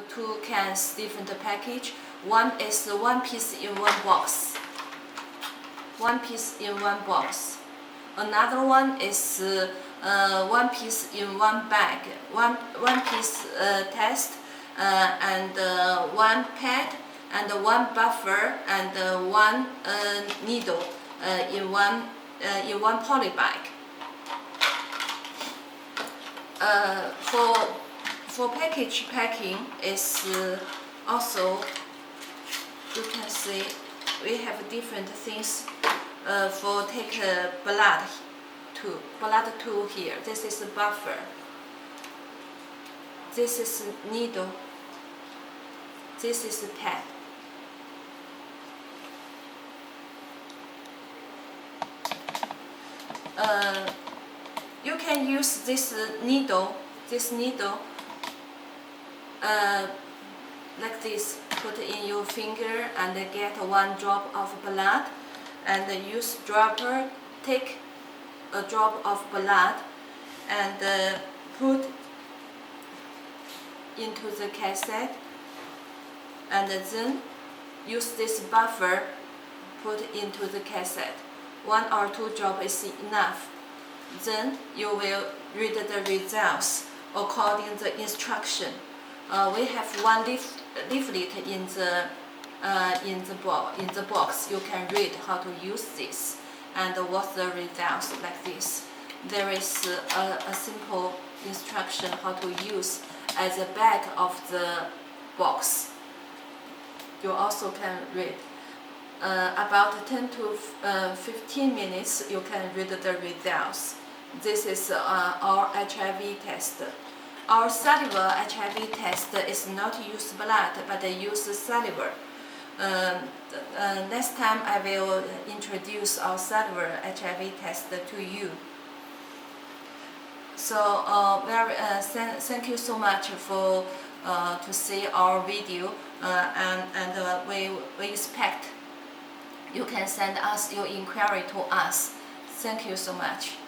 Two cans, different package. One is one piece in one box. One piece in one box. Another one is one piece in one bag. One piece test and one pad and one buffer and one needle in one poly bag. For package packing is also, you can see we have different things for take blood tool here. This is a buffer. This is a needle. This is a pad. You can use this needle like this, put in your finger and get one drop of blood, and use dropper, take a drop of blood and put into the cassette, and then use this buffer, put into the cassette. 1 or 2 drops is enough. Then you will read the results according to the instruction. We have one leaflet in the box. You can read how to use this and what's the results like this. There is a simple instruction how to use at the back of the box. You also can read. About 10 to 15 minutes, you can read the results. This is our HIV test. Our saliva HIV test is not use blood, but use saliva. Next time I will introduce our saliva HIV test to you. So thank you so much for to see our video, and we expect you can send us your inquiry to us. Thank you so much.